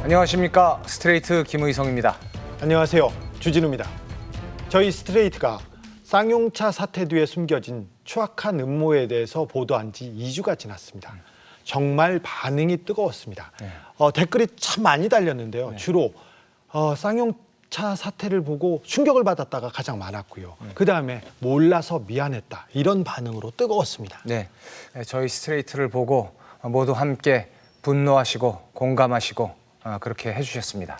안녕하십니까. 스트레이트 김의성입니다. 안녕하세요. 주진우입니다. 저희 스트레이트가 쌍용차 사태 뒤에 숨겨진 추악한 음모에 대해서 보도한 지 2주가 지났습니다. 정말 반응이 뜨거웠습니다. 댓글이 참 많이 달렸는데요. 주로 쌍용차 사태를 보고 충격을 받았다가 가장 많았고요. 그다음에 몰라서 미안했다. 이런 반응으로 뜨거웠습니다. 네, 저희 스트레이트를 보고 모두 함께 분노하시고 공감하시고 그렇게 해주셨습니다.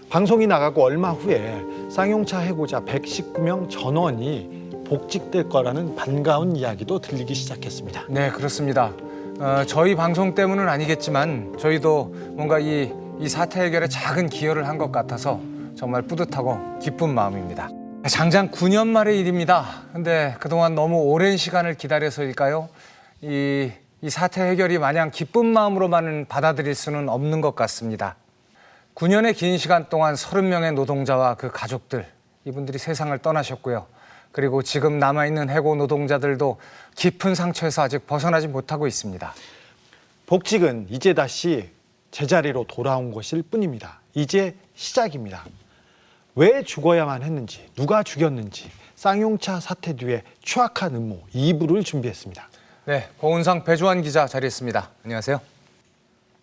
방송이 나가고 얼마 후에 쌍용차 해고자 119명 전원이 복직될 거라는 반가운 이야기도 들리기 시작했습니다. 네, 그렇습니다. 저희 방송 때문은 아니겠지만 저희도 뭔가 이 사태 해결에 작은 기여를 한 것 같아서 정말 뿌듯하고 기쁜 마음입니다. 장장 9년 만의 일입니다. 근데 그동안 너무 오랜 시간을 기다려서일까요? 이 사태 해결이 마냥 기쁜 마음으로만 받아들일 수는 없는 것 같습니다. 9년의 긴 시간 동안 30명의 노동자와 그 가족들, 이분들이 세상을 떠나셨고요. 그리고 지금 남아있는 해고 노동자들도 깊은 상처에서 아직 벗어나지 못하고 있습니다. 복직은 이제 다시 제자리로 돌아온 것일 뿐입니다. 이제 시작입니다. 왜 죽어야만 했는지, 누가 죽였는지, 쌍용차 사태 뒤에 추악한 음모 2부를 준비했습니다. 네, 고은상 배주환 기자 자리했습니다. 안녕하세요.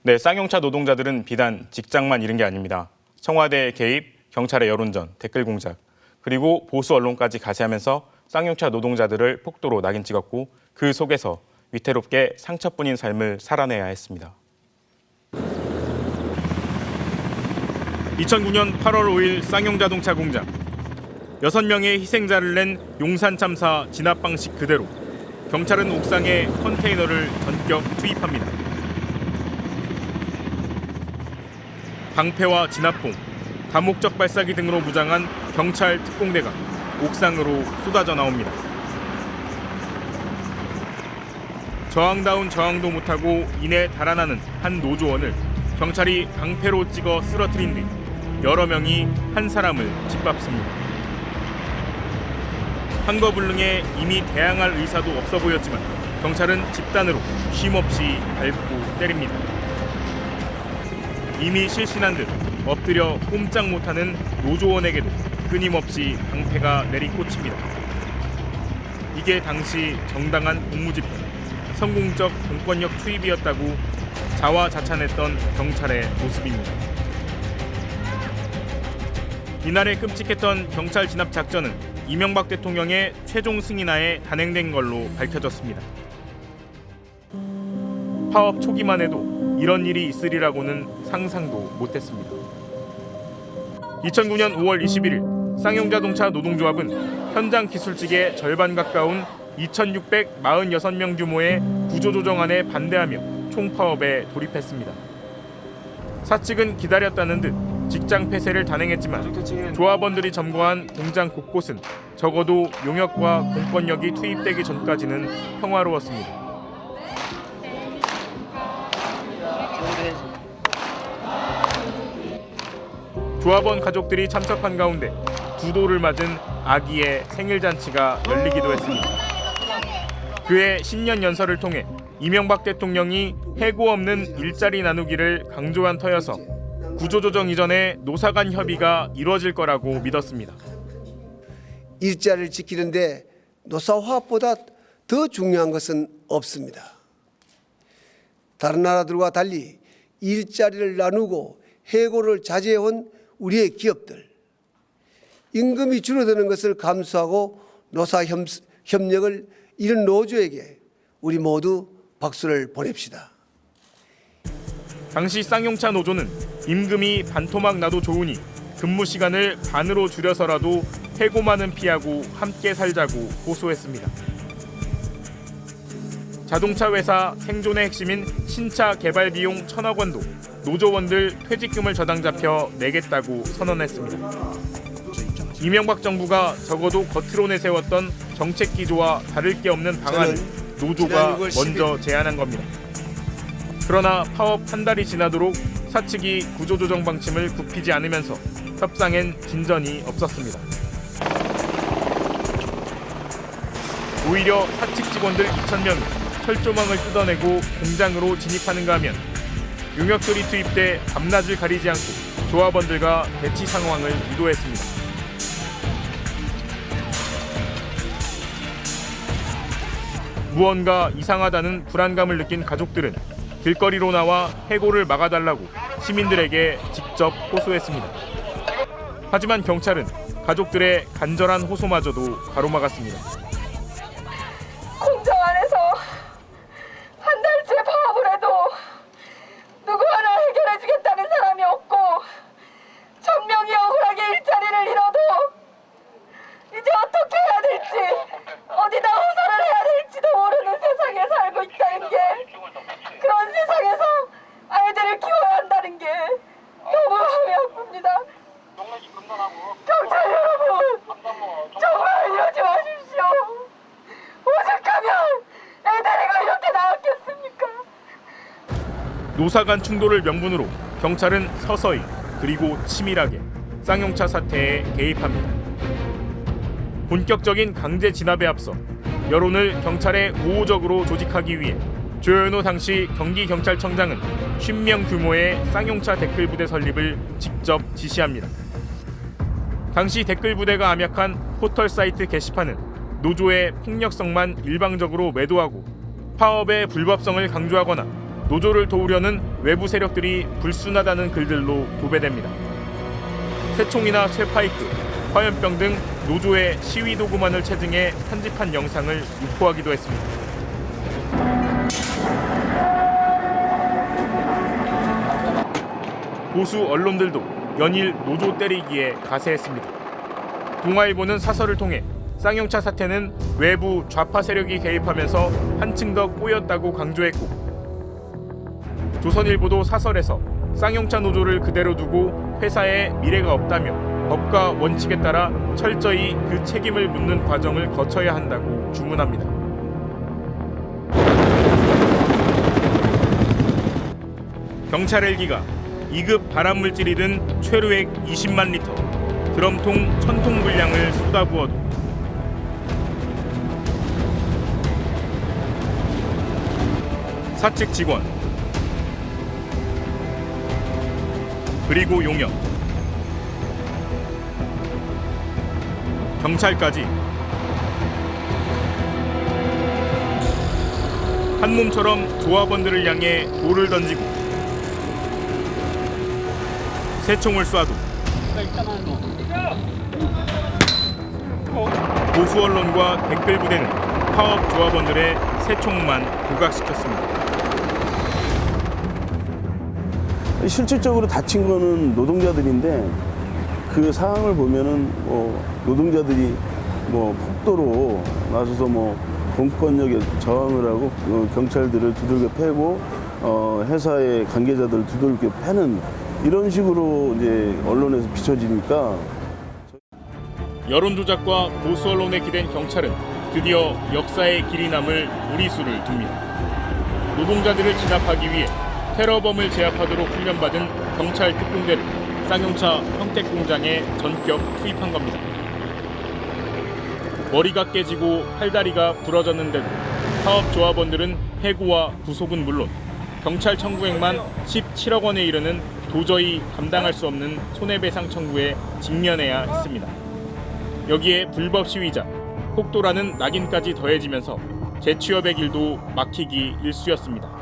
네, 쌍용차 노동자들은 비단 직장만 잃은 게 아닙니다. 청와대의 개입, 경찰의 여론전, 댓글 공작, 그리고 보수 언론까지 가세하면서 쌍용차 노동자들을 폭도로 낙인 찍었고 그 속에서 위태롭게 상처뿐인 삶을 살아내야 했습니다. 2009년 8월 5일 쌍용자동차 공장. 6명의 희생자를 낸 용산 참사 진압 방식 그대로 경찰은 옥상에 컨테이너를 전격 투입합니다. 방패와 진압봉, 다목적 발사기 등으로 무장한 경찰 특공대가 옥상으로 쏟아져 나옵니다. 저항다운 저항도 못하고 이내 달아나는 한 노조원을 경찰이 방패로 찍어 쓰러뜨린 뒤 여러 명이 한 사람을 짓밟습니다. 한거불능에 이미 대항할 의사도 없어 보였지만 경찰은 집단으로 쉼없이 밟고 때립니다. 이미 실신한 듯 엎드려 꼼짝 못하는 노조원에게도 끊임없이 방패가 내리꽂힙니다. 이게 당시 정당한 공무집행, 성공적 공권력 투입이었다고 자화자찬했던 경찰의 모습입니다. 이날의 끔찍했던 경찰 진압 작전은 이명박 대통령의 최종 승인하에 단행된 걸로 밝혀졌습니다. 파업 초기만 해도 이런 일이 있으리라고는 상상도 못했습니다. 2009년 5월 21일 쌍용자동차 노동조합은 현장 기술직의 절반 가까운 2,646명 규모의 구조조정안에 반대하며 총파업에 돌입했습니다. 사측은 기다렸다는 듯 직장 폐쇄를 단행했지만 조합원들이 점거한 공장 곳곳은 적어도 용역과 공권력이 투입되기 전까지는 평화로웠습니다. 조합원 가족들이 참석한 가운데 두 돌을 맞은 아기의 생일잔치가 열리기도 했습니다. 그해 신년 연설을 통해 이명박 대통령이 해고 없는 일자리 나누기를 강조한 터여서 구조조정 이전에 노사 간 협의가 이루어질 거라고 믿었습니다. 일자리를 지키는데 노사 화합보다 더 중요한 것은 없습니다. 다른 나라들과 달리 일자리를 나누고 해고를 자제해온 우리의 기업들, 임금이 줄어드는 것을 감수하고 노사 협력을 이룬 노조에게 우리 모두 박수를 보냅시다. 당시 쌍용차 노조는 임금이 반토막 나도 좋으니 근무 시간을 반으로 줄여서라도 해고만은 피하고 함께 살자고 호소했습니다. 자동차 회사 생존의 핵심인 신차 개발 비용 1,000억 원도 노조원들 퇴직금을 저당 잡혀 내겠다고 선언했습니다. 이명박 정부가 적어도 겉으로 내세웠던 정책 기조와 다를 게 없는 방안을 노조가 먼저 제안한 겁니다. 그러나 파업 한 달이 지나도록 사측이 구조조정 방침을 굽히지 않으면서 협상엔 진전이 없었습니다. 오히려 사측 직원들 2,000명이 철조망을 뜯어내고 공장으로 진입하는가 하면 용역들이 투입돼 밤낮을 가리지 않고 조합원들과 대치 상황을 유도했습니다. 무언가 이상하다는 불안감을 느낀 가족들은 길거리로 나와 해고를 막아달라고 시민들에게 직접 호소했습니다. 하지만 경찰은 가족들의 간절한 호소마저도 가로막았습니다. 공장 안에서 한 달째 파업을 해도 누구 하나 해결해주겠다는 사람이 없고 천명이 억울하게 일자리를 잃어도 이제 어떻게 해야 될지 어디다 호소를 해야 될지도 모르는 세상에 살고 있다는 게, 그런 세상에서 아이들을 키워야 한다는 게 너무 마음이 아픕니다. 경찰 여러분, 정말 이러지 마십시오. 오죽하면 애 데리고 이렇게 나왔겠습니까? 노사 간 충돌을 명분으로 경찰은 서서히 그리고 치밀하게 쌍용차 사태에 개입합니다. 본격적인 강제 진압에 앞서 여론을 경찰에 우호적으로 조직하기 위해 조현호 당시 경기경찰청장은 50명 규모의 쌍용차 댓글 부대 설립을 직접 지시합니다. 당시 댓글 부대가 암약한 포털 사이트 게시판은 노조의 폭력성만 일방적으로 매도하고 파업의 불법성을 강조하거나 노조를 도우려는 외부 세력들이 불순하다는 글들로 도배됩니다. 새총이나 쇠파이프, 화염병 등 노조의 시위 도구만을 체증해 편집한 영상을 유포하기도 했습니다. 보수 언론들도 연일 노조 때리기에 가세했습니다. 동아일보는 사설을 통해 쌍용차 사태는 외부 좌파 세력이 개입하면서 한층 더 꼬였다고 강조했고, 조선일보도 사설에서 쌍용차 노조를 그대로 두고 회사에 미래가 없다며 법과 원칙에 따라 철저히 그 책임을 묻는 과정을 거쳐야 한다고 주문합니다. 경찰 헬기가 2급 발암물질이 최루액 20만 리터, 드럼통 1000통 분량을 쏟아부어도 사측 직원, 그리고 용역, 경찰까지 한 몸처럼 조합원들을 향해 돌을 던지고 새총을 쏴도 보수 언론과 댓글 부대는 파업 조합원들의 새총만 부각시켰습니다. 실질적으로 다친 거는 노동자들인데 그 상황을 보면은 노동자들이 폭도로 나서서 공권력에 저항을 하고 경찰들을 두들겨 패고 회사의 관계자들을 두들겨 패는 이런 식으로 이제 언론에서 비춰지니까. 여론 조작과 보수 언론에 기댄 경찰은 드디어 역사의 길이 남을 무리수를 둡니다. 노동자들을 진압하기 위해 테러범을 제압하도록 훈련받은 경찰 특공대를 쌍용차 평택 공장에 전격 투입한 겁니다. 머리가 깨지고 팔다리가 부러졌는데도 파업 조합원들은 해고와 구속은 물론 경찰 청구액만 17억 원에 이르는 도저히 감당할 수 없는 손해배상 청구에 직면해야 했습니다. 여기에 불법 시위자, 폭도라는 낙인까지 더해지면서 재취업의 길도 막히기 일쑤였습니다.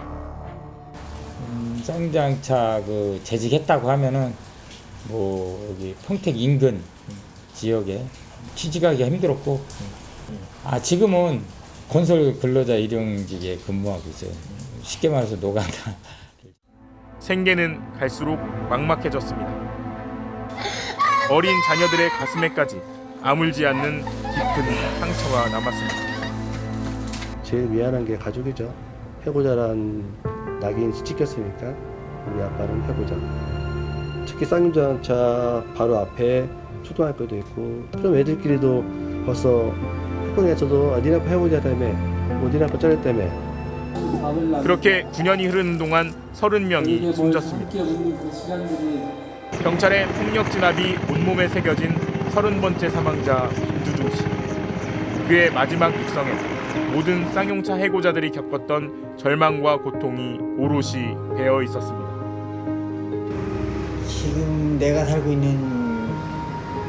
쌍용차 재직했다고 하면은 여기 평택 인근 지역에 취직하기가 힘들었고, 지금은 건설 근로자 일용직에 근무하고 있어요. 쉽게 말해서 노가다. 생계는 갈수록 막막해졌습니다. 어린 자녀들의 가슴에까지 아물지 않는 깊은 상처가 남았습니다. 제일 미안한 게 가족이죠. 해고자란 낙인 찍혔으니까 우리 아빠는 해고자. 특히 쌍용차 바로 앞에 초등학교도 있고, 그럼 애들끼리도 벌써 학교에서도 니네 아빠 해고자라며, 니네 아빠 잘렸다며. 그렇게 9년이 흐르는 동안 30명이 숨졌습니다. 경찰의 폭력 진압이 온몸에 새겨진 30번째 사망자 김두중 씨. 그의 마지막 육성에 모든 쌍용차 해고자들이 겪었던 절망과 고통이 오롯이 배어 있었습니다. 지금 내가 살고 있는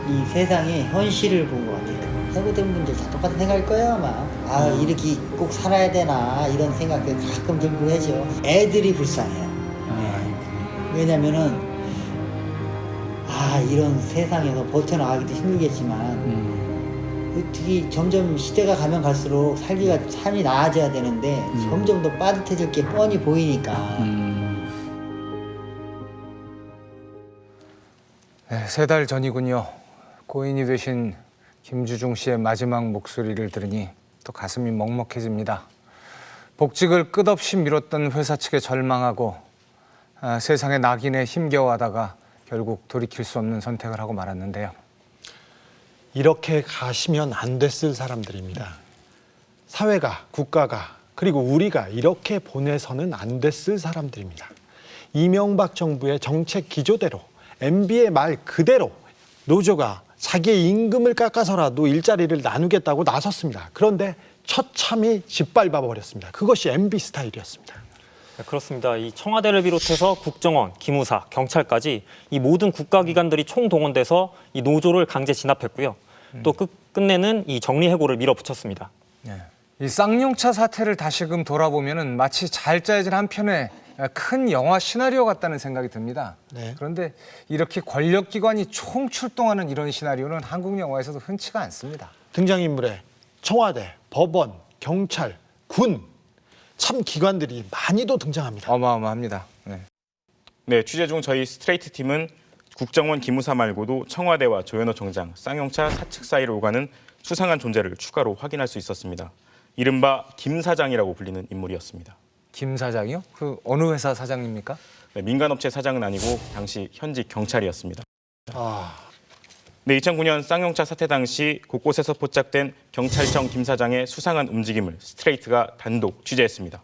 이 세상의 현실을 본 것 같아요. 해고된 분들 다 똑같은 생각일 거예요 아마. 아 이렇게 꼭 살아야 되나 이런 생각들 가끔 들고 하죠. 애들이 불쌍해요. 왜냐면은 이런 세상에서 버텨나가기도 힘들겠지만 어떻게 점점 시대가 가면 갈수록 삶이 나아져야 되는데 점점 더 빠듯해질 게 뻔히 보이니까. 네, 3달 전이군요. 고인이 되신 김주중 씨의 마지막 목소리를 들으니 또 가슴이 먹먹해집니다. 복직을 끝없이 미뤘던 회사 측에 절망하고 세상의 낙인에 힘겨워하다가 결국 돌이킬 수 없는 선택을 하고 말았는데요. 이렇게 가시면 안 됐을 사람들입니다. 사회가, 국가가, 그리고 우리가 이렇게 보내서는 안 됐을 사람들입니다. 이명박 정부의 정책 기조대로, MB의 말 그대로 노조가 자기의 임금을 깎아서라도 일자리를 나누겠다고 나섰습니다. 그런데 처참히 짓밟아 버렸습니다. 그것이 MB 스타일이었습니다. 네, 그렇습니다. 이 청와대를 비롯해서 국정원, 기무사, 경찰까지 이 모든 국가기관들이 총동원돼서 이 노조를 강제 진압했고요. 또 끝내는 이 정리해고를 밀어붙였습니다. 네. 이 쌍용차 사태를 다시금 돌아보면은 마치 잘 짜여진 한 편의 큰 영화 시나리오 같다는 생각이 듭니다. 네. 그런데 이렇게 권력기관이 총출동하는 이런 시나리오는 한국 영화에서도 흔치가 않습니다. 등장인물에 청와대, 법원, 경찰, 군, 참 기관들이 많이도 등장합니다. 어마어마합니다. 네, 취재 중 저희 스트레이트 팀은 국정원 기무사 말고도 청와대와 조현호 청장, 쌍용차 사측 사이를 오가는 수상한 존재를 추가로 확인할 수 있었습니다. 이른바 김 사장이라고 불리는 인물이었습니다. 김 사장이요? 그 어느 회사 사장입니까? 네, 민간업체 사장은 아니고 당시 현직 경찰이었습니다. 아, 네, 2009년 쌍용차 사태 당시 곳곳에서 포착된 경찰청 김 사장의 수상한 움직임을 스트레이트가 단독 취재했습니다.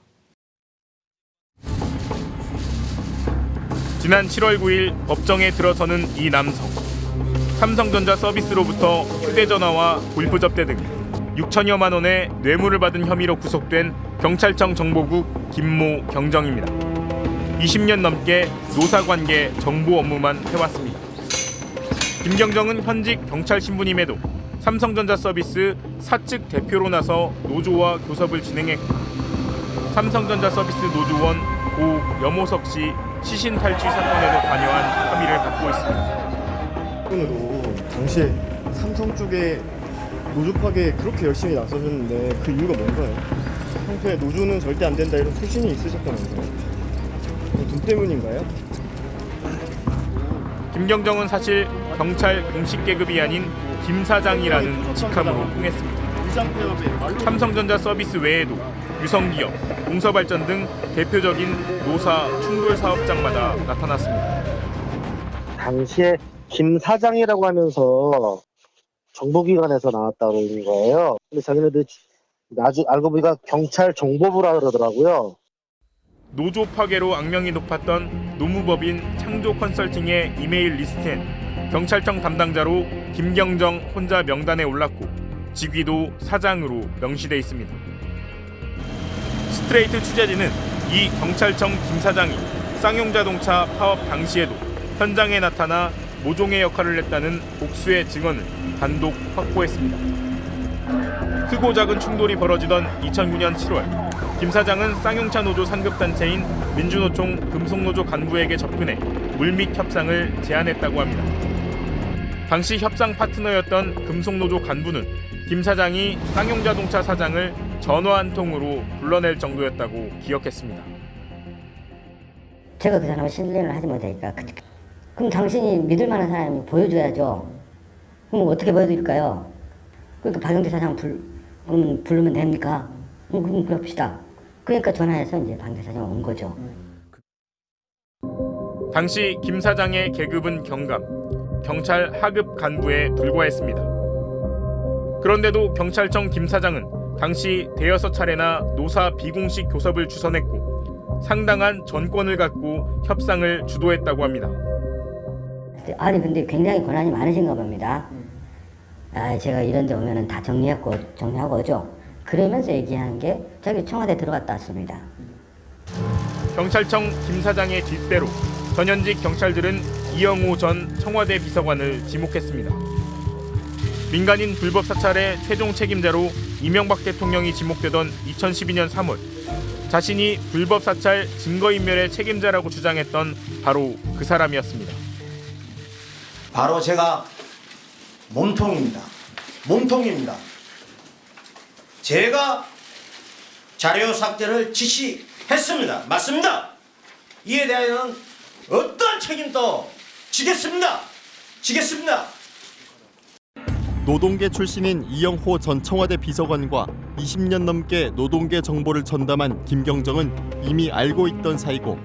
지난 7월 9일 법정에 들어서는 이 남성. 삼성전자 서비스로부터 휴대전화와 골프 접대 등 6천여만 원의 뇌물을 받은 혐의로 구속된 경찰청 정보국 김모 경정입니다. 20년 넘게 노사관계 정보 업무만 해왔습니다. 김경정은 현직 경찰 신분임에도 삼성전자 서비스 사측 대표로 나서 노조와 교섭을 진행했고 삼성전자 서비스 노조원 고 염호석 씨 시신 탈취 사건에도 관여한 혐의를 받고 있습니다. 오늘도 당시에 삼성 쪽에 노조 파괴에 그렇게 열심히 나서셨는데 그 이유가 뭔가요? 평소에 노조는 절대 안 된다 이런 소신이 있으셨다면서요? 돈 때문인가요? 김경정은 사실 경찰 공식 계급이 아닌 김 사장이라는 직함으로 통했습니다. 삼성전자 서비스 외에도 유성기업, 동서발전 등 대표적인 노사 충돌 사업장마다 나타났습니다. 당시에 김 사장이라고 하면서 정보기관에서 나왔다고 그러는 거예요. 근데 자기네들 나중에 알고 보니까 경찰 정보부라 그러더라고요. 노조 파괴로 악명이 높았던 노무법인 창조 컨설팅의 이메일 리스트엔 경찰청 담당자로 김경정 혼자 명단에 올랐고 직위도 사장으로 명시돼 있습니다. 스트레이트 취재진은 이 경찰청 김 사장이 쌍용자동차 파업 당시에도 현장에 나타나 모종의 역할을 했다는 복수의 증언을 단독 확보했습니다. 크고 작은 충돌이 벌어지던 2009년 7월 김 사장은 쌍용차 노조 상급단체인 민주노총 금속노조 간부에게 접근해 물밑 협상을 제안했다고 합니다. 당시 협상 파트너였던 금속노조 간부는 김 사장이 쌍용자동차 사장을 전화 한 통으로 불러낼 정도였다고 기억했습니다. 제가 그 사람을 신뢰를 하지 못하니까 그럼 당신이 믿을 만한 사람이 보여줘야죠. 그럼 어떻게 보여드릴까요? 그러니까 박영대 사장 부르면 됩니까? 그럼 그럽시다. 그러니까 전화해서 이제 박영대 사장 온 거죠. 당시 김 사장의 계급은 경감, 경찰 하급 간부에 불과했습니다. 그런데도 경찰청 김 사장은 당시 대여섯 차례나 노사 비공식 교섭을 주선했고 상당한 전권을 갖고 협상을 주도했다고 합니다. 아니 근데 굉장히 권한이 많으신가 봅니다. 제가 이런 데 오면은 다 정리하고 오죠. 그러면서 얘기하는 게 자기 청와대 들어갔다 왔습니다. 경찰청 김 사장의 뒷대로 전현직 경찰들은 이영호 전 청와대 비서관을 지목했습니다. 민간인 불법 사찰의 최종 책임자로 이명박 대통령이 지목되던 2012년 3월 자신이 불법 사찰 증거인멸의 책임자라고 주장했던 바로 그 사람이었습니다. 바로 제가 몸통입니다. 몸통입니다. 제가 자료 삭제를 지시했습니다. 맞습니다. 이에 대하여는 어떤 책임도 지겠습니다. 지겠습니다. 노동계 출신인 이영호 전 청와대 비서관과 20년 넘게 노동계 정보를 전담한 김경정은 이미 알고 있던 사이고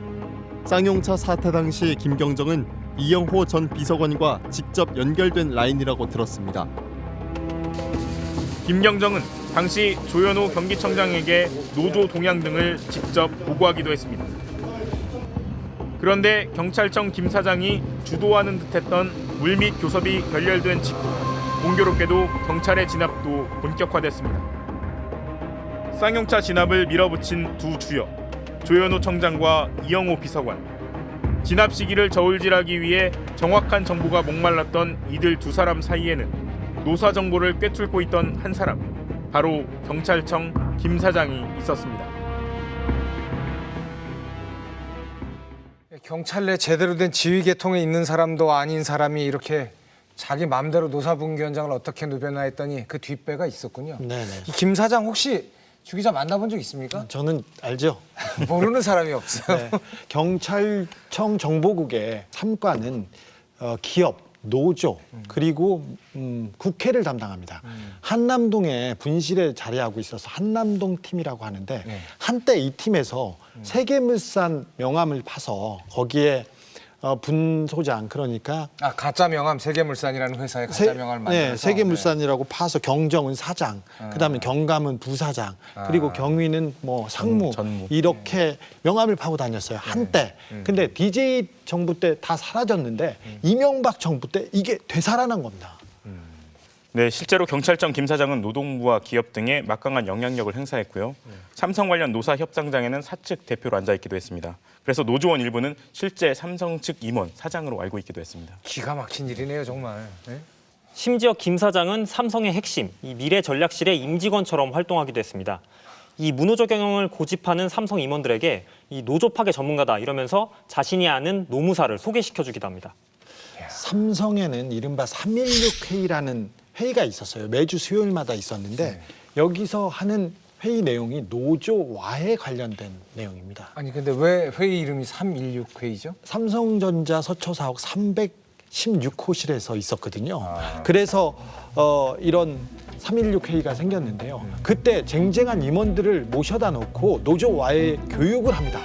쌍용차 사태 당시 김경정은 이영호 전 비서관과 직접 연결된 라인이라고 들었습니다. 김경정은 당시 조현오 경기청장에게 노조 동향 등을 직접 보고하기도 했습니다. 그런데 경찰청 김 사장이 주도하는 듯했던 물밑 교섭이 결렬된 직후 공교롭게도 경찰의 진압도 본격화됐습니다. 쌍용차 진압을 밀어붙인 두 주역, 조현오 청장과 이영호 비서관. 진압 시기를 저울질하기 위해 정확한 정보가 목말랐던 이들 두 사람 사이에는 노사 정보를 꿰뚫고 있던 한 사람, 바로 경찰청 김 사장이 있었습니다. 경찰 내 제대로 된 지휘 계통에 있는 사람도 아닌 사람이 이렇게 자기 마음대로 노사분기원장을 어떻게 누벼나 했더니 그 뒷배가 있었군요. 네네. 이 김 사장 혹시 주 기자 만나본 적 있습니까? 저는 알죠. 모르는 사람이 없어요. 네. 경찰청 정보국의 3과는 기업, 노조 그리고 국회를 담당합니다. 한남동에 분실에 자리하고 있어서 한남동 팀이라고 하는데 한때 이 팀에서 세계물산 명함을 파서 거기에 분소장 그러니까 가짜 명함 세계물산이라는 회사에 가짜 명함을 만들어서 네, 세계물산이라고 파서 경정은 사장, 그다음에 경감은 부사장, 그리고 경위는 뭐 상무 전무. 이렇게 명함을 파고 다녔어요 한때. 근데 DJ 정부 때 다 사라졌는데 이명박 정부 때 이게 되살아난 겁니다. 네, 실제로 경찰청 김 사장은 노동부와 기업 등에 막강한 영향력을 행사했고요. 삼성 관련 노사 협상장에는 사측 대표로 앉아 있기도 했습니다. 그래서 노조원 일부는 실제 삼성 측 임원, 사장으로 알고 있기도 했습니다. 기가 막힌 일이네요, 정말. 네? 심지어 김 사장은 삼성의 핵심, 이 미래 전략실의 임직원처럼 활동하기도 했습니다. 이 무노조 경영을 고집하는 삼성 임원들에게 이 노조 파괴 전문가다 이러면서 자신이 아는 노무사를 소개시켜주기도 합니다. 삼성에는 이른바 316 회의라는 회의가 있었어요. 매주 수요일마다 있었는데 여기서 하는 회의 내용이 노조와에 관련된 내용입니다. 아니 근데 왜 회의 이름이 316 회의죠? 삼성전자 서초 사옥 316호실에서 있었거든요. 그래서 이런 316 회의가 생겼는데요. 그때 쟁쟁한 임원들을 모셔다 놓고 노조와의 교육을 합니다.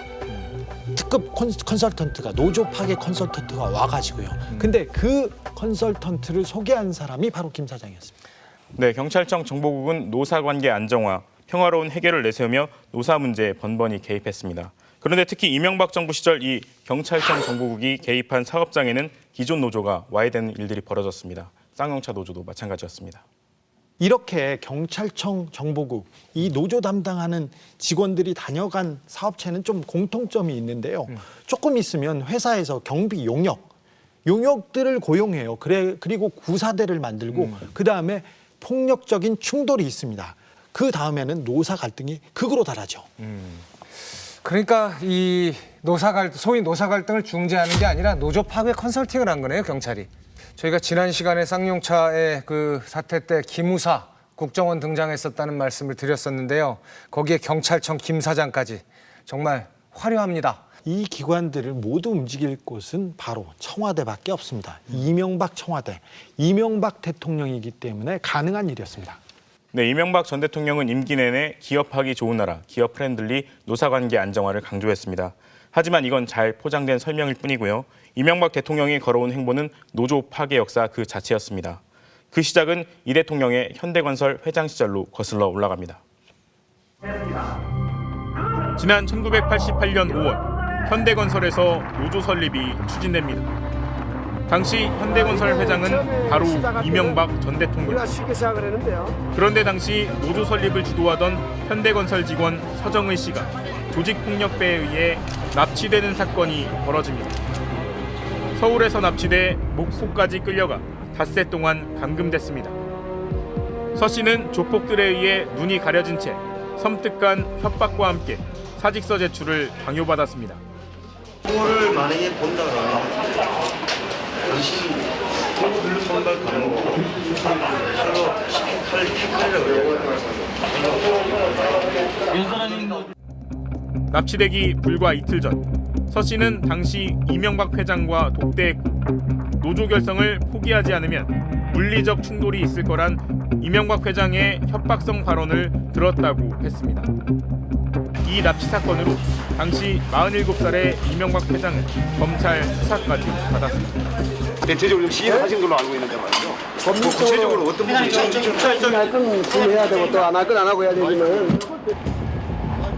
특급 컨설턴트가 노조 파괴 컨설턴트가 와가지고요. 근데 그 컨설턴트를 소개한 사람이 바로 김 사장이었습니다. 네, 경찰청 정보국은 노사관계 안정화, 평화로운 해결을 내세우며 노사 문제에 번번이 개입했습니다. 그런데 특히 이명박 정부 시절 이 경찰청 정보국이 개입한 사업장에는 기존 노조가 와해되는 일들이 벌어졌습니다. 쌍용차 노조도 마찬가지였습니다. 이렇게 경찰청 정보국, 이 노조 담당하는 직원들이 다녀간 사업체는 좀 공통점이 있는데요. 조금 있으면 회사에서 경비 용역들을 고용해요. 그리고 구사대를 만들고 그다음에 폭력적인 충돌이 있습니다. 그 다음에는 노사 갈등이 극으로 달하죠. 그러니까 이 소위 노사 갈등을 중재하는 게 아니라 노조 파괴 컨설팅을 한 거네요, 경찰이. 저희가 지난 시간에 쌍용차의 그 사태 때 기무사 국정원 등장했었다는 말씀을 드렸었는데요. 거기에 경찰청 김 사장까지 정말 화려합니다. 이 기관들을 모두 움직일 곳은 바로 청와대밖에 없습니다. 이명박 청와대, 이명박 대통령이기 때문에 가능한 일이었습니다. 네, 이명박 전 대통령은 임기 내내 기업하기 좋은 나라, 기업 프렌들리 노사관계 안정화를 강조했습니다. 하지만 이건 잘 포장된 설명일 뿐이고요. 이명박 대통령이 걸어온 행보는 노조 파괴 역사 그 자체였습니다. 그 시작은 이 대통령의 현대건설 회장 시절로 거슬러 올라갑니다. 지난 1988년 5월 현대건설에서 노조 설립이 추진됩니다. 당시 현대건설 회장은 바로 이명박 전 대통령. 그런데 당시 노조 설립을 주도하던 현대건설 직원 서정의 씨가 조직폭력배에 의해 납치되는 사건이 벌어집니다. 서울에서 납치돼 목포까지 끌려가 닷새 동안 감금됐습니다. 서 씨는 조폭들에 의해 눈이 가려진 채 섬뜩한 협박과 함께 사직서 제출을 강요받았습니다. 그거를 만약에 본다면 당신 글로 선발 가는 거 칼로 칼이라고 그래요. 납치되기 불과 이틀 전 서 씨는 당시 이명박 회장과 독대했고 노조 결성을 포기하지 않으면 물리적 충돌이 있을 거란 이명박 회장의 협박성 발언을 들었다고 했습니다. 이 납치 사건으로 당시 47살의 이명박 회장은 검찰 수사까지 받았습니다. 대체적으로 시위를 하신 걸로 알고 있는데 말이죠. 구체적으로 어떤 부분이 할 건 지금 해야 되고 또 안 할 건 안 하고 해야 되지만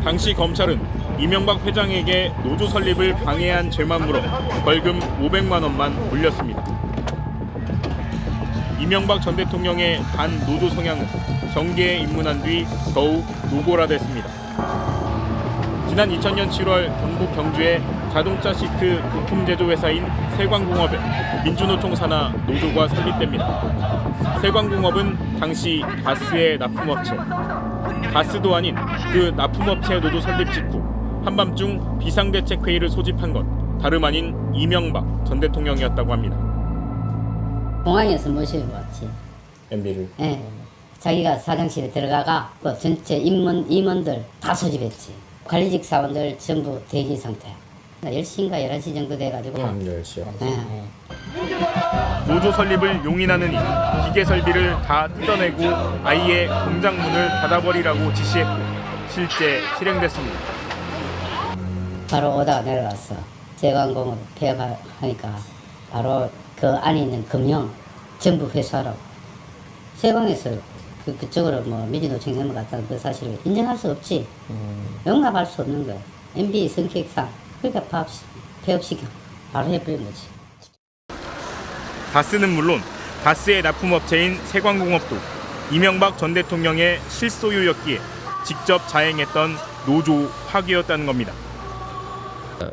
당시 검찰은 이명박 회장에게 노조 설립을 방해한 죄만 물어 벌금 500만 원만 물렸습니다. 이명박 전 대통령의 반노조 성향은 정계에 입문한 뒤 더욱 노골화됐습니다. 지난 2000년 7월 경북 경주의 자동차 시트 부품 제조 회사인 세광공업에 민주노총 산하 노조가 설립됩니다. 세광공업은 당시 가스의 납품업체, 가스도 아닌 그 납품업체 노조 설립 직후 한밤중 비상대책회의를 소집한 건 다름 아닌 이명박 전 대통령이었다고 합니다. 공항에서 모시고 왔지. MB를. 예. 자기가 사장실에 들어가가 그 전체 임원들 다 소집했지. 관리직 사원들 전부 대기 상태. 10시인가 11시 정도 돼가지고. 밤 10시요. 예. 노조 설립을 용인하느니 기계 설비를 다 뜯어내고 아예 공장 문을 닫아버리라고 지시했고 실제 실행됐습니다. 바로 오다가 내려왔어. 세관공업 폐업하니까 바로 그 안에 있는 금형 전부 회수하라고. 세관에서 그쪽으로 뭐 민주노총 넘어갔다는 그 사실을 인정할 수 없지. 용납할 수 없는 거야. MB 성격상. 그러니까 폐업시켜. 바로 해버린 거지. 가스는 물론 가스의 납품업체인 세광공업도 이명박 전 대통령의 실소유였기에 직접 자행했던 노조 파괴였다는 겁니다.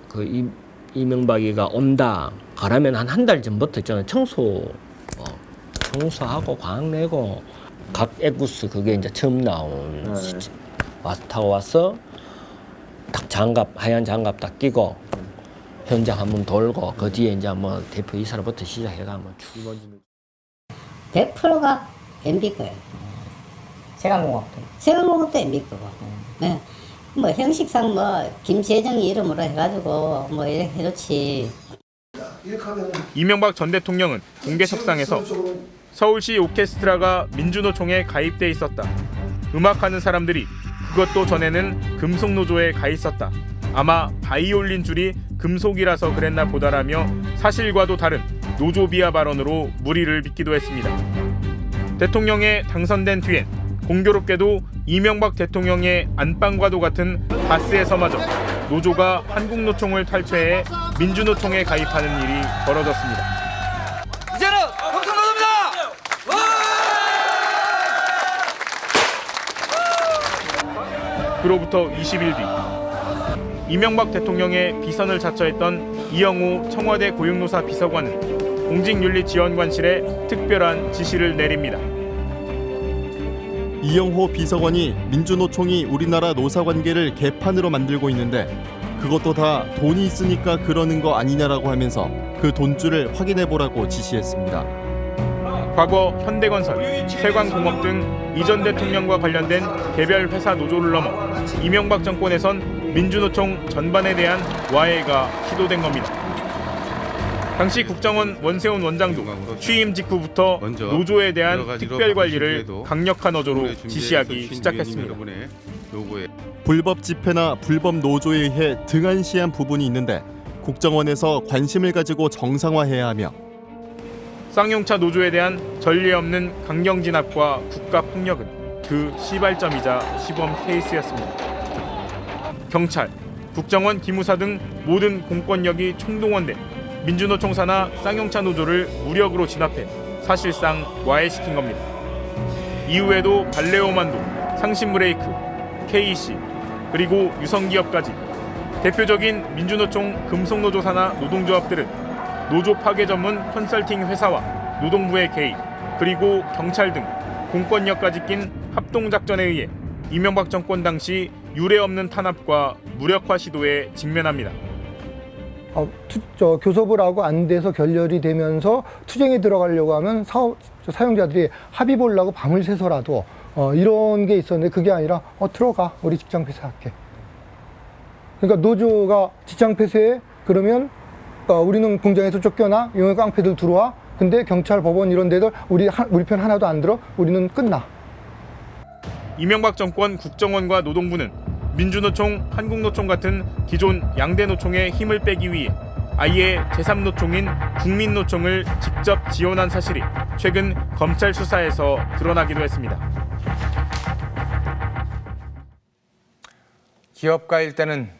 그 이명박이가 온다 가라면 한 달 전부터 있잖아요. 청소하고 광 내고 각 에구스 그게 이제 처음 나온 타고 와서 딱 하얀 장갑 딱 끼고 현장 한번 돌고 그 뒤에 이제 뭐 대표 이사로부터 시작해가 뭐 출근 100%가 MB 거예요. 세관공업도 MB 거고. 네. 뭐 형식상 뭐 김재정이 이름으로 해가지고 뭐 이렇게 해놓지. 이명박 전 대통령은 공개석상에서 서울시 오케스트라가 민주노총에 가입돼 있었다. 음악하는 사람들이 그것도 전에는 금속노조에 가 있었다. 아마 바이올린 줄이 금속이라서 그랬나 보다라며 사실과도 다른 노조 비하 발언으로 무리를 빚기도 했습니다. 대통령에 당선된 뒤엔 공교롭게도 이명박 대통령의 안방과도 같은 가스에서마저 노조가 한국노총을 탈퇴해 민주노총에 가입하는 일이 벌어졌습니다. 이제는 경상노조입니다. 그로부터 20일 뒤 이명박 대통령의 비선을 자처했던 이영호 청와대 고용노사 비서관은 공직윤리지원관실에 특별한 지시를 내립니다. 이영호 비서관이 민주노총이 우리나라 노사관계를 개판으로 만들고 있는데 그것도 다 돈이 있으니까 그러는 거 아니냐라고 하면서 그 돈줄을 확인해보라고 지시했습니다. 과거 현대건설, 세광공업 등 이전 대통령과 관련된 개별 회사 노조를 넘어 이명박 정권에선 민주노총 전반에 대한 와해가 시도된 겁니다. 당시 국정원 원세훈 원장도 취임 직후부터 노조에 대한 특별 관리를 강력한 어조로 지시하기 시작했습니다. 불법 집회나 불법 노조에 의해 등한시한 부분이 있는데 국정원에서 관심을 가지고 정상화해야 하며 쌍용차 노조에 대한 전례 없는 강경 진압과 국가 폭력은 그 시발점이자 시범 케이스였습니다. 경찰, 국정원, 기무사 등 모든 공권력이 총동원돼 민주노총 산하 쌍용차 노조를 무력으로 진압해 사실상 와해시킨 겁니다. 이후에도 발레오만도, 상신브레이크, KEC, 그리고 유성기업까지 대표적인 민주노총 금속노조 산하 노동조합들은 노조 파괴 전문 컨설팅 회사와 노동부의 개입, 그리고 경찰 등 공권력까지 낀 합동작전에 의해 이명박 정권 당시 유례없는 탄압과 무력화 시도에 직면합니다. 교섭을 하고 안 돼서 결렬이 되면서 투쟁에 들어가려고 하면 사용자들이 합의 보려고 밤을 새서라도 이런 게 있었는데 그게 아니라 들어가 우리 직장 폐쇄할게. 그러니까 노조가 직장 폐쇄해 그러면 우리는 공장에서 쫓겨나 용역 깡패들 들어와. 근데 경찰, 법원 이런 데들 우리 편 하나도 안 들어. 우리는 끝나. 이명박 정권 국정원과 노동부는 민주노총, 한국노총 같은 기존 양대 노총의 힘을 빼기 위해 아예 제3노총인 국민노총을 직접 지원한 사실이 최근 검찰 수사에서 드러나기도 했습니다. 기업가 일대는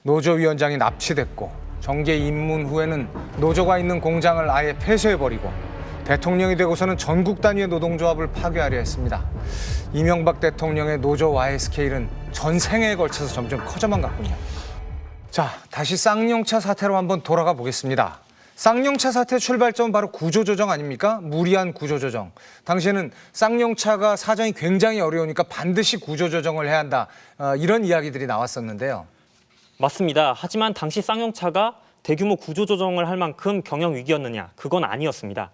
노조위원장이 납치됐고 정계 입문 후에는 노조가 있는 공장을 아예 폐쇄해버리고 대통령이 되고서는 전국 단위의 노동조합을 파괴하려 했습니다. 이명박 대통령의 노조와의 스케일은 전생에 걸쳐서 점점 커져만 갔군요. 자, 다시 쌍용차 사태로 한번 돌아가 보겠습니다. 쌍용차 사태 출발점은 바로 구조조정 아닙니까? 무리한 구조조정. 당시에는 쌍용차가 사정이 굉장히 어려우니까 반드시 구조조정을 해야 한다. 이런 이야기들이 나왔었는데요. 맞습니다. 하지만 당시 쌍용차가 대규모 구조조정을 할 만큼 경영 위기였느냐? 그건 아니었습니다.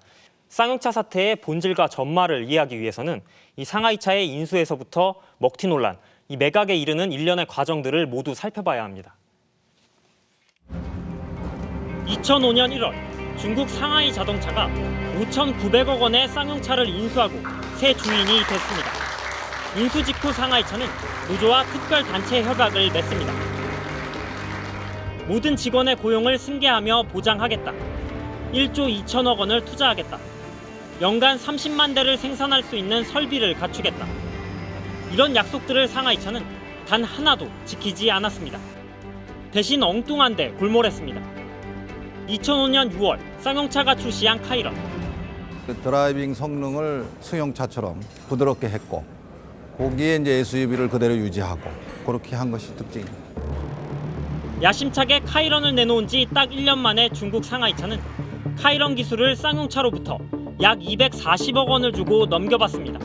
쌍용차 사태의 본질과 전말을 이해하기 위해서는 이 상하이차의 인수에서부터 먹튀 논란, 이 매각에 이르는 일련의 과정들을 모두 살펴봐야 합니다. 2005년 1월 중국 상하이 자동차가 5,900억 원의 쌍용차를 인수하고 새 주인이 됐습니다. 인수 직후 상하이차는 노조와 특별단체 협약을 맺습니다. 모든 직원의 고용을 승계하며 보장하겠다. 1조 2천억 원을 투자하겠다. 연간 30만 대를 생산할 수 있는 설비를 갖추겠다. 이런 약속들을 상하이차는 단 하나도 지키지 않았습니다. 대신 엉뚱한데 골몰했습니다. 2005년 6월 쌍용차가 출시한 카이런. 드라이빙 성능을 승용차처럼 부드럽게 했고 거기에 이제 SUV를 그대로 유지하고 그렇게 한 것이 특징입니다. 야심차게 카이런을 내놓은 지 딱 1년 만에 중국 상하이차는 카이런 기술을 쌍용차로부터 약 240억 원을 주고 넘겨받습니다.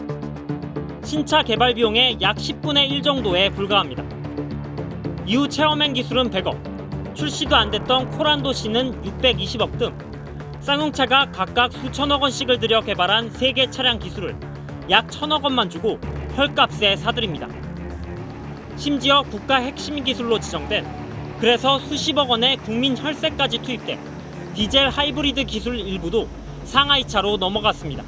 신차 개발 비용의 약 10분의 1 정도에 불과합니다. 이후 체험행 기술은 100억, 출시도 안 됐던 코란도 C는 620억 등 쌍용차가 각각 수천억 원씩을 들여 개발한 세계 차량 기술을 약 1,000억 원만 주고 헐값에 사들입니다. 심지어 국가 핵심 기술로 지정된, 그래서 수십억 원의 국민 혈세까지 투입돼 디젤 하이브리드 기술 일부도 상하이차로 넘어갔습니다.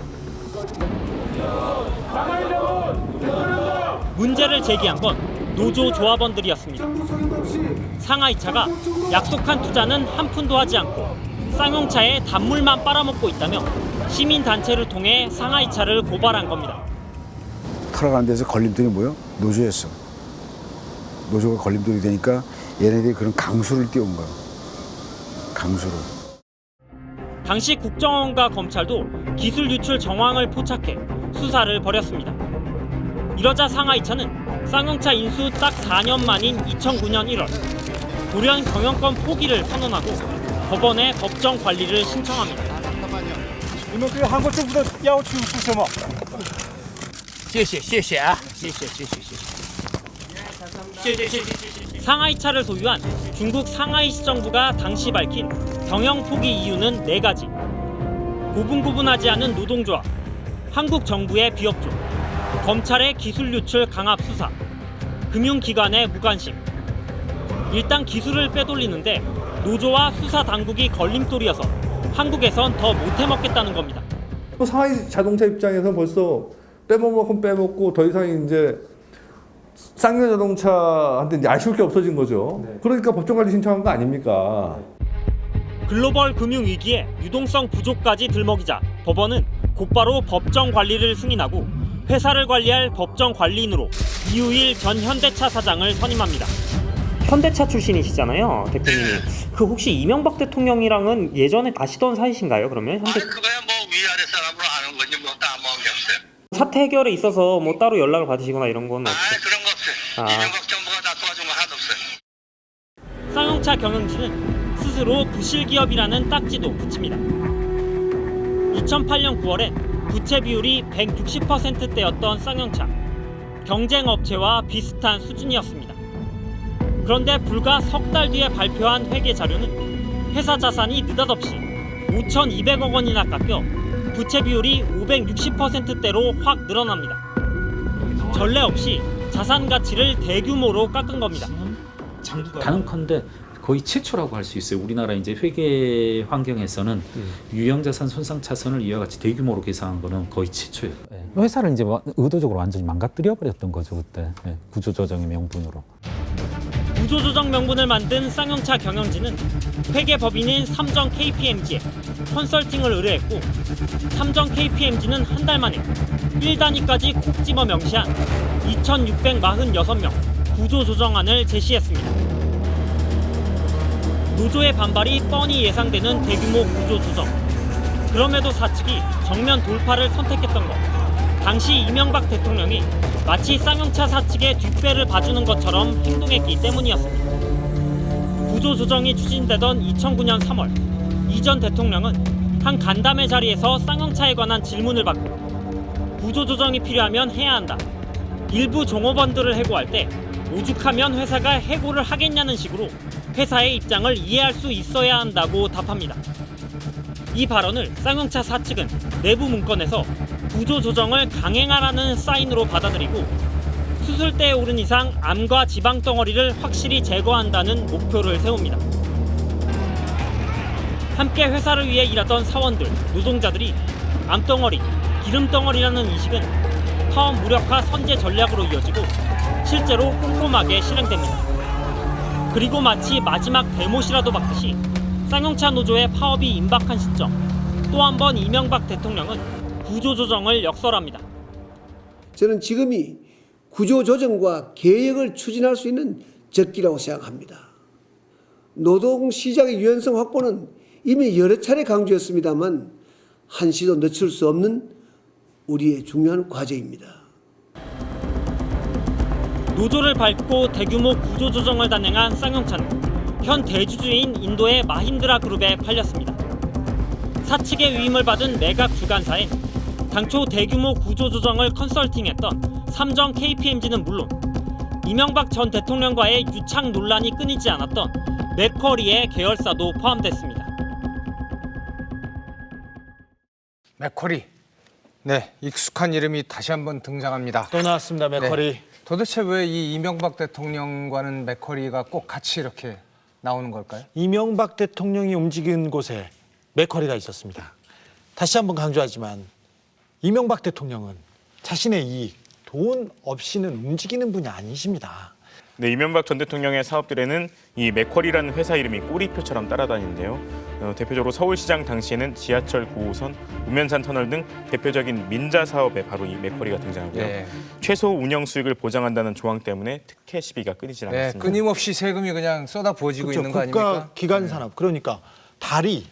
문제를 제기한 건 노조 조합원들이었습니다. 상하이차가 약속한 투자는 한 푼도 하지 않고 쌍용차에 단물만 빨아먹고 있다며 시민단체를 통해 상하이차를 고발한 겁니다. 타락하는 데서 걸림돌이 뭐예요? 노조였어. 노조가 걸림돌이 되니까 얘네들이 그런 강수를 띄운 거예요. 강수를. 당시 국정원과 검찰도 기술 유출 정황을 포착해 수사를 벌였습니다. 이러자 상하이차는 쌍용차 인수 딱 4년 만인 2009년 1월 돌연 경영권 포기를 선언하고 법원에 법정 관리를 신청합니다. 상하이차를 소유한 중국 상하이시 정부가 당시 밝힌 경영 포기 이유는 4가지. 고분고분하지 않은 노동조합, 한국 정부의 비협조, 검찰의 기술 유출 강압 수사, 금융기관의 무관심. 일단 기술을 빼돌리는데 노조와 수사 당국이 걸림돌이어서 한국에선 더 못해먹겠다는 겁니다. 상하이 자동차 입장에서 벌써 빼먹을 만큼 빼먹고 더 이상 이제 쌍용 자동차한테 이제 아쉬울 게 없어진 거죠. 그러니까 법정관리 신청한 거 아닙니까? 글로벌 금융위기에 유동성 부족까지 들먹이자 법원은 곧바로 법정 관리를 승인하고 회사를 관리할 법정 관리인으로 이우일 전 현대차 사장을 선임합니다. 현대차 출신이시잖아요, 대표님이. 그 혹시 이명박 대통령이랑은 예전에 아시던 사이신가요, 그러면? 그거야 뭐 위아래 사람으로 아는 건지 뭐 따먹은 게 없어요. 사태 해결에 있어서 뭐 따로 연락을 받으시거나 이런 건 없어요? 그런 거 없어요. 이명박 정부가 다 도와준 거 하나도 없어요. 쌍용차 경영진은 스스로 부실기업이라는 딱지도 붙입니다. 2008년 9월엔 부채 비율이 160%대였던 쌍용차. 경쟁업체와 비슷한 수준이었습니다. 그런데 불과 석 달 뒤에 발표한 회계 자료는 회사 자산이 느닷없이 5,200억 원이나 깎여 부채 비율이 560%대로 확 늘어납니다. 전례 없이 자산 가치를 대규모로 깎은 겁니다. 가능컨대 거의 최초라고 할 수 있어요. 우리나라 이제 회계 환경에서는 유형자산 손상 차선을 이와 같이 대규모로 계산한 거는 거의 최초예요. 회사를 이제 의도적으로 완전히 망가뜨려 버렸던 거죠 그때 구조조정의 명분으로. 구조조정 명분을 만든 쌍용차 경영진은 회계법인인 삼정 KPMG에 컨설팅을 의뢰했고 삼정 KPMG는 한 달 만에 1단위까지 콕 집어 명시한 2,646명 구조조정안을 제시했습니다. 노조의 반발이 뻔히 예상되는 대규모 구조조정. 그럼에도 사측이 정면 돌파를 선택했던 것. 당시 이명박 대통령이 마치 쌍용차 사측의 뒷배를 봐주는 것처럼 행동했기 때문이었습니다. 구조조정이 추진되던 2009년 3월, 이 전 대통령은 한 간담회 자리에서 쌍용차에 관한 질문을 받고 구조조정이 필요하면 해야 한다. 일부 종업원들을 해고할 때 오죽하면 회사가 해고를 하겠냐는 식으로 회사의 입장을 이해할 수 있어야 한다고 답합니다. 이 발언을 쌍용차 사측은 내부 문건에서 구조조정을 강행하라는 사인으로 받아들이고 수술대에 오른 이상 암과 지방 덩어리를 확실히 제거한다는 목표를 세웁니다. 함께 회사를 위해 일하던 사원들, 노동자들이 암덩어리, 기름덩어리라는 인식은 파업 무력화 선제 전략으로 이어지고 실제로 꼼꼼하게 실행됩니다. 그리고 마치 마지막 대못이라도 받듯이 쌍용차 노조의 파업이 임박한 시점, 또 한 번 이명박 대통령은 구조조정을 역설합니다. 저는 지금이 구조조정과 개혁을 추진할 수 있는 적기라고 생각합니다. 노동시장의 유연성 확보는 이미 여러 차례 강조했습니다만 한시도 늦출 수 없는 우리의 중요한 과제입니다. 노조를 밟고 대규모 구조조정을 단행한 쌍용차는 현 대주주인 인도의 마힌드라 그룹에 팔렸습니다. 사측의 위임을 받은 매각 주간사엔 당초 대규모 구조조정을 컨설팅했던 삼정 KPMG는 물론 이명박 전 대통령과의 유착 논란이 끊이지 않았던 맥쿼리의 계열사도 포함됐습니다. 맥쿼리. 네, 익숙한 이름이 다시 한번 등장합니다. 또 나왔습니다, 맥쿼리. 네. 도대체 왜 이 이명박 대통령과는 맥쿼리가 꼭 같이 이렇게 나오는 걸까요? 이명박 대통령이 움직인 곳에 맥쿼리가 있었습니다. 다시 한번 강조하지만 이명박 대통령은 자신의 이익, 돈 없이는 움직이는 분이 아니십니다. 네, 이명박 전 대통령의 사업들에는 이 맥쿼리라는 회사 이름이 꼬리표처럼 따라다니는데요. 대표적으로 서울시장 당시에는 지하철 9호선, 우면산 터널 등 대표적인 민자 사업에 바로 이 맥쿼리가 등장하고요. 네. 최소 운영 수익을 보장한다는 조항 때문에 특혜 시비가 끊이질 않았습니다. 네, 끊임없이 세금이 그냥 쏟아 부어지고 그렇죠. 있는 거 아닙니까? 국가 기관 산업. 그러니까 다리,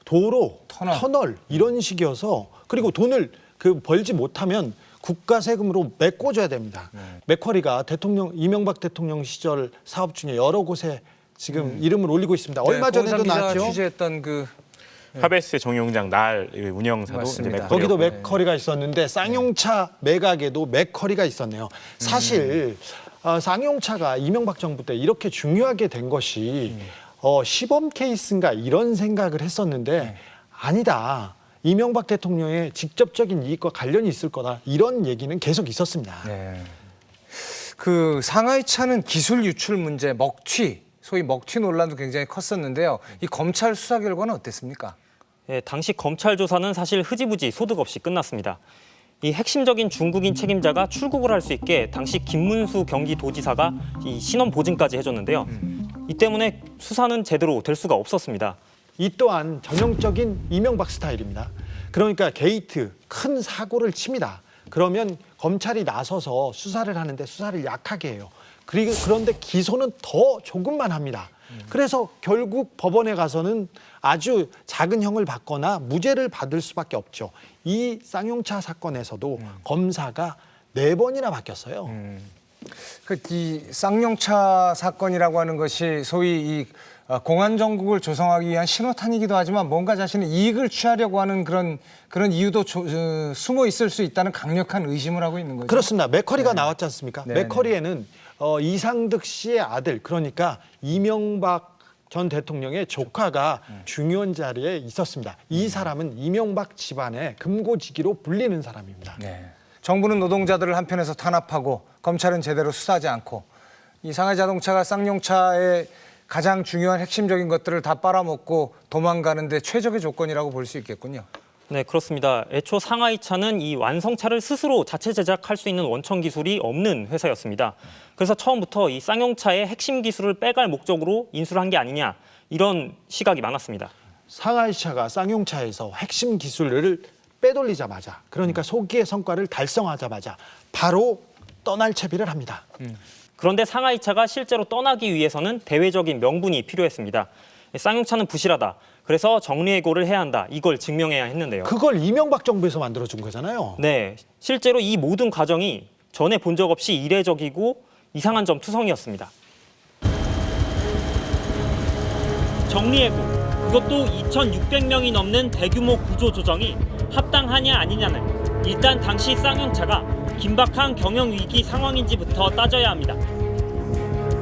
도로, 터널 이런 식이어서 그리고 돈을 벌지 못하면 국가 세금으로 메꿔줘야 됩니다. 맥쿼리가 이명박 대통령 시절 사업 중에 여러 곳에 지금 이름을 올리고 있습니다. 얼마 전에도 나왔죠. 취재했던 하베스의 정용장 날 운영사도 이제 맥쿼리였고. 거기도 맥쿼리가 있었는데 쌍용차 매각에도 맥쿼리가 있었네요. 사실 쌍용차가 이명박 정부 때 이렇게 중요하게 된 것이 시범 케이스인가 이런 생각을 했었는데 아니다. 이명박 대통령의 직접적인 이익과 관련이 있을 거다. 이런 얘기는 계속 있었습니다. 네. 그 상하이차는 기술 유출 문제, 먹튀, 소위 먹튀 논란도 굉장히 컸었는데요. 이 검찰 수사 결과는 어땠습니까? 네, 당시 검찰 조사는 사실 흐지부지 소득 없이 끝났습니다. 이 핵심적인 중국인 책임자가 출국을 할 수 있게 당시 김문수 경기도지사가 이 신원 보증까지 해줬는데요. 이 때문에 수사는 제대로 될 수가 없었습니다. 이 또한 전형적인 이명박 스타일입니다. 그러니까 게이트, 큰 사고를 칩니다. 그러면 검찰이 나서서 수사를 하는데 수사를 약하게 해요. 그런데 기소는 더 조금만 합니다. 그래서 결국 법원에 가서는 아주 작은 형을 받거나 무죄를 받을 수밖에 없죠. 이 쌍용차 사건에서도 검사가 4번이나 바뀌었어요. 이 쌍용차 사건이라고 하는 것이 소위 이 공안 정국을 조성하기 위한 신호탄이기도 하지만 뭔가 자신의 이익을 취하려고 하는 그런 이유도 숨어 있을 수 있다는 강력한 의심을 하고 있는 거죠. 그렇습니다. 맥커리가 네. 나왔지 않습니까? 네, 맥커리에는 이상득 씨의 아들, 그러니까 이명박 전 대통령의 조카가 중요한 자리에 있었습니다. 이 사람은 이명박 집안의 금고지기로 불리는 사람입니다. 네. 정부는 노동자들을 한편에서 탄압하고 검찰은 제대로 수사하지 않고 이 상하이자동차가 쌍용차의 가장 중요한 핵심적인 것들을 다 빨아먹고 도망가는데 최적의 조건이라고 볼 수 있겠군요. 네, 그렇습니다. 애초 상하이차는 이 완성차를 스스로 자체 제작할 수 있는 원천 기술이 없는 회사였습니다. 그래서 처음부터 이 쌍용차의 핵심 기술을 빼갈 목적으로 인수를 한 게 아니냐 이런 시각이 많았습니다. 상하이차가 쌍용차에서 핵심 기술을 빼돌리자마자, 그러니까 소기의 성과를 달성하자마자 바로 떠날 채비를 합니다. 그런데 상하이차가 실제로 떠나기 위해서는 대외적인 명분이 필요했습니다. 쌍용차는 부실하다. 그래서 정리해고를 해야 한다. 이걸 증명해야 했는데요. 그걸 이명박 정부에서 만들어준 거잖아요. 네, 실제로 이 모든 과정이 전에 본 적 없이 이례적이고 이상한 점 투성이었습니다. 정리해고, 그것도 2,600명이 넘는 대규모 구조 조정이 합당하냐 아니냐는 일단 당시 쌍용차가 긴박한 경영 위기 상황인지부터 따져야 합니다.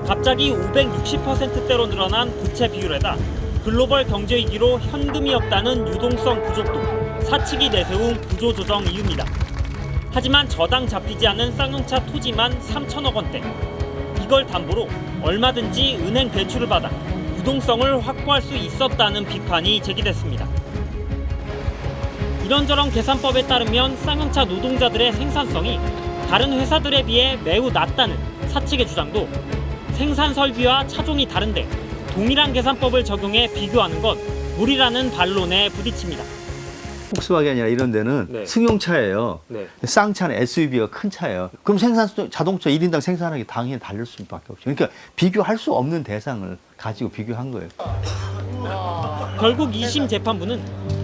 갑자기 560%대로 늘어난 부채 비율에다 글로벌 경제 위기로 현금이 없다는 유동성 부족도 사측이 내세운 구조 조정 이유입니다. 하지만 저당 잡히지 않은 쌍용차 토지만 3천억 원대. 이걸 담보로 얼마든지 은행 대출을 받아 유동성을 확보할 수 있었다는 비판이 제기됐습니다. 이런저런 계산법에 따르면 쌍용차 노동자들의 생산성이 다른 회사들에 비해 매우 낮다는 사측의 주장도 생산 설비와 차종이 다른데 동일한 계산법을 적용해 비교하는 건 무리라는 반론에 부딪힙니다. 폭스바겐이나 이런 데는 승용차예요. 쌍차는 SUV가 큰 차예요. 그럼 자동차 1인당 생산하기 당연히 다를 수밖에 없죠. 그러니까 비교할 수 없는 대상을 가지고 비교한 거예요. 결국 2심 재판부는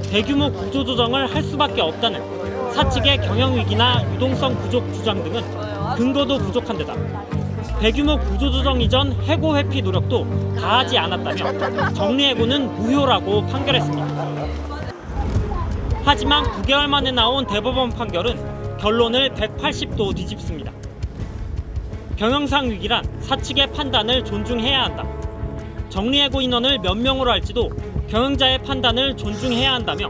대규모 구조조정을 할 수밖에 없다는 사측의 경영위기나 유동성 부족 주장 등은 근거도 부족한 데다 대규모 구조조정 이전 해고 회피 노력도 다하지 않았다며 정리해고는 무효라고 판결했습니다. 하지만 9개월 만에 나온 대법원 판결은 결론을 180도 뒤집습니다. 경영상 위기란 사측의 판단을 존중해야 한다. 정리해고 인원을 몇 명으로 할지도 경영자의 판단을 존중해야 한다며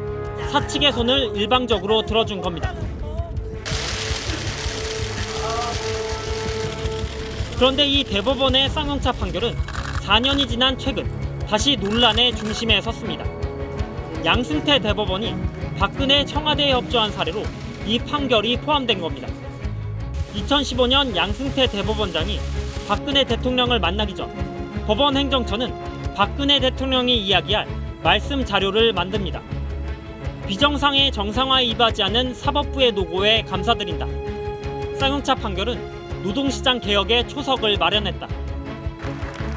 사측의 손을 일방적으로 들어준 겁니다. 그런데 이 대법원의 쌍용차 판결은 4년이 지난 최근 다시 논란의 중심에 섰습니다. 양승태 대법원이 박근혜 청와대에 협조한 사례로 이 판결이 포함된 겁니다. 2015년 양승태 대법원장이 박근혜 대통령을 만나기 전 법원 행정처는 박근혜 대통령이 이야기할 말씀 자료를 만듭니다. 비정상의 정상화에 입하지 않은 사법부의 노고에 감사드린다. 쌍용차 판결은 노동시장 개혁의 초석을 마련했다.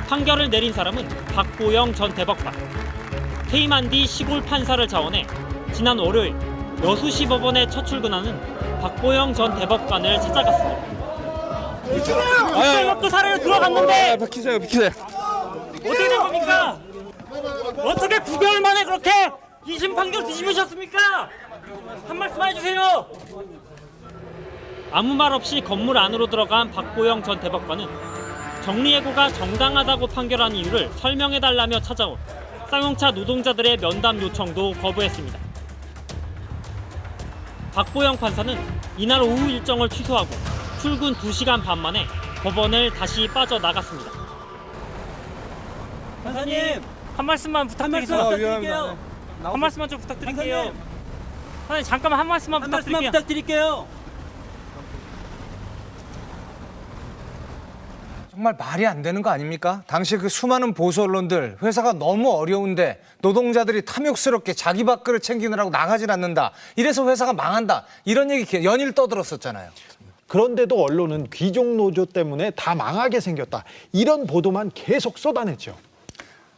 판결을 내린 사람은 박보영 전 대법관. 퇴임한 뒤 시골 판사를 자원해 지난 월요일 여수시 법원에 첫 출근하는 박보영 전 대법관을 찾아갔습니다. 또 사례를 들어갔는데 비키세요. 어떻게 된 겁니까? 어떻게 9개월 만에 그렇게 2심 판결 뒤집으셨습니까? 한 말씀 해주세요. 아무 말 없이 건물 안으로 들어간 박보영 전 대법관은 정리해고가 정당하다고 판결한 이유를 설명해달라며 찾아온 쌍용차 노동자들의 면담 요청도 거부했습니다. 박보영 판사는 이날 오후 일정을 취소하고 출근 2시간 반 만에 법원을 다시 빠져나갔습니다. 판사님 한 말씀만 부탁드리겠습니다. 부탁드릴게요. 한 말씀만 좀 부탁드릴게요. 판사님. 판사님 잠깐만 한 말씀만 부탁드릴게요. 정말 말이 안 되는 거 아닙니까? 당시 그 수많은 보수 언론들 회사가 너무 어려운데 노동자들이 탐욕스럽게 자기 밥그릇 챙기느라고 나가질 않는다. 이래서 회사가 망한다. 이런 얘기 연일 떠들었었잖아요. 그런데도 언론은 귀족 노조 때문에 다 망하게 생겼다. 이런 보도만 계속 쏟아냈죠.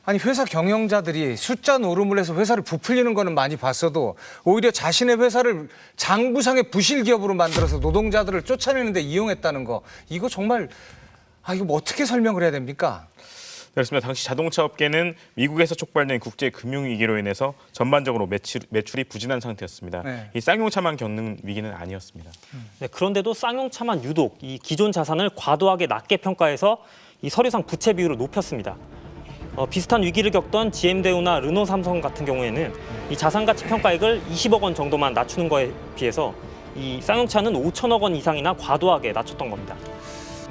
아니 회사 경영자들이 숫자 노름을 해서 회사를 부풀리는 거는 많이 봤어도 오히려 자신의 회사를 장부상의 부실 기업으로 만들어서 노동자들을 쫓아내는 데 이용했다는 거. 이거 정말 이거 뭐 어떻게 설명을 해야 됩니까? 그렇습니다. 당시 자동차 업계는 미국에서 촉발된 국제 금융 위기로 인해서 전반적으로 매출이 부진한 상태였습니다. 네. 이 쌍용차만 겪는 위기는 아니었습니다. 네, 그런데도 쌍용차만 유독 이 기존 자산을 과도하게 낮게 평가해서 이 서류상 부채 비율을 높였습니다. 비슷한 위기를 겪던 GM대우나 르노 삼성 같은 경우에는 이 자산 가치 평가액을 20억 원 정도만 낮추는 거에 비해서 이 쌍용차는 5천억 원 이상이나 과도하게 낮췄던 겁니다.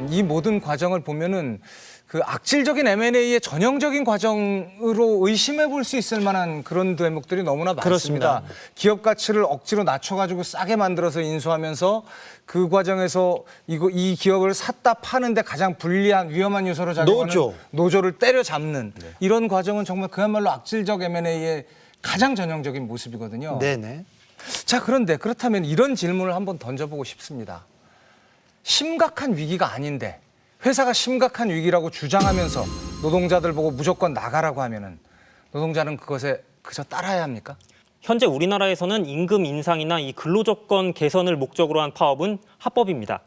이 모든 과정을 보면은 그 악질적인 M&A의 전형적인 과정으로 의심해 볼 수 있을 만한 그런 대목들이 너무나 많습니다. 그렇습니다. 기업 가치를 억지로 낮춰가지고 싸게 만들어서 인수하면서 그 과정에서 이 기업을 샀다 파는데 가장 불리한 위험한 요소로 작용하는 노조를 때려잡는 이런 과정은 정말 그야말로 악질적 M&A의 가장 전형적인 모습이거든요. 네네. 자, 그런데 그렇다면 이런 질문을 한번 던져보고 싶습니다. 심각한 위기가 아닌데 회사가 심각한 위기라고 주장하면서 노동자들 보고 무조건 나가라고 하면은 노동자는 그것에 그저 따라야 합니까? 현재 우리나라에서는 임금 인상이나 이 근로조건 개선을 목적으로 한 파업은 합법입니다.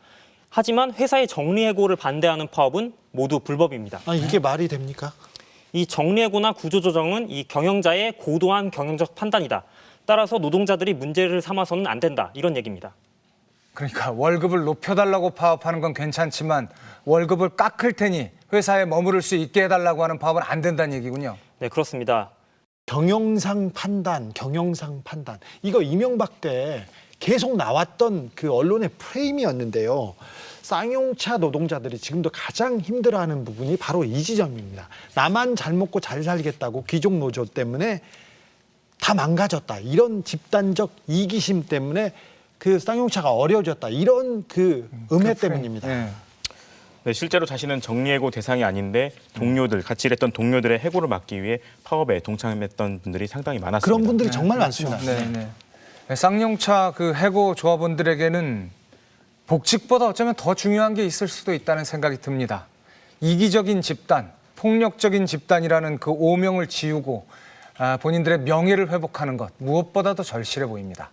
하지만 회사의 정리해고를 반대하는 파업은 모두 불법입니다. 이게 말이 됩니까? 이 정리해고나 구조조정은 이 경영자의 고도한 경영적 판단이다. 따라서 노동자들이 문제를 삼아서는 안 된다. 이런 얘기입니다. 그러니까 월급을 높여달라고 파업하는 건 괜찮지만 월급을 깎을 테니 회사에 머무를 수 있게 해달라고 하는 파업은 안 된다는 얘기군요. 네, 그렇습니다. 경영상 판단. 이거 이명박 때 계속 나왔던 그 언론의 프레임이었는데요. 쌍용차 노동자들이 지금도 가장 힘들어하는 부분이 바로 이 지점입니다. 나만 잘 먹고 잘 살겠다고 귀족 노조 때문에 다 망가졌다. 이런 집단적 이기심 때문에 그 쌍용차가 어려워졌다. 이런 그 음해 때문입니다. 네, 실제로 자신은 정리해고 대상이 아닌데 동료들, 같이 일했던 동료들의 해고를 막기 위해 파업에 동참했던 분들이 상당히 많았습니다. 그런 분들이 정말 많습니다. 네. 쌍용차 그 해고 조합원들에게는 복직보다 어쩌면 더 중요한 게 있을 수도 있다는 생각이 듭니다. 이기적인 집단, 폭력적인 집단이라는 그 오명을 지우고 본인들의 명예를 회복하는 것 무엇보다도 절실해 보입니다.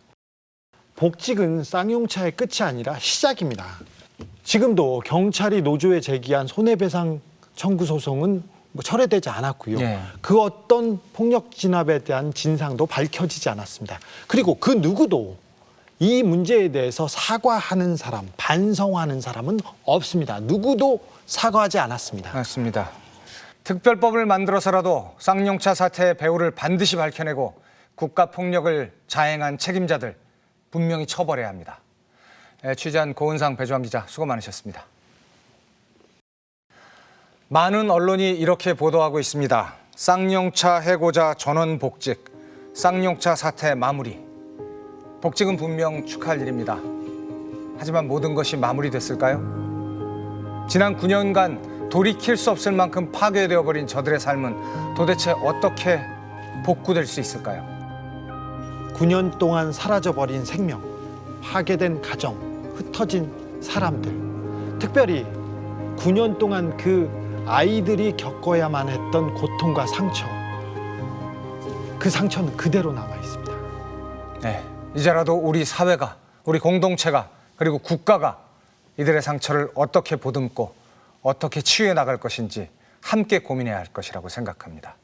복직은 쌍용차의 끝이 아니라 시작입니다. 지금도 경찰이 노조에 제기한 손해배상 청구 소송은 철회되지 않았고요. 그 어떤 폭력 진압에 대한 진상도 밝혀지지 않았습니다. 그리고 그 누구도 이 문제에 대해서 사과하는 사람, 반성하는 사람은 없습니다. 누구도 사과하지 않았습니다. 맞습니다. 특별법을 만들어서라도 쌍용차 사태의 배후를 반드시 밝혀내고 국가폭력을 자행한 책임자들 분명히 처벌해야 합니다. 취재한 고은상 배주환 기자 수고 많으셨습니다. 많은 언론이 이렇게 보도하고 있습니다. 쌍용차 해고자 전원 복직, 쌍용차 사태 마무리. 복직은 분명 축하할 일입니다. 하지만 모든 것이 마무리됐을까요? 지난 9년간 돌이킬 수 없을 만큼 파괴되어 버린 저들의 삶은 도대체 어떻게 복구될 수 있을까요? 9년 동안 사라져버린 생명, 파괴된 가정, 흩어진 사람들, 특별히 9년 동안 그 아이들이 겪어야만 했던 고통과 상처, 그 상처는 그대로 남아 있습니다. 네, 이제라도 우리 사회가, 우리 공동체가, 그리고 국가가 이들의 상처를 어떻게 보듬고 어떻게 치유해 나갈 것인지 함께 고민해야 할 것이라고 생각합니다.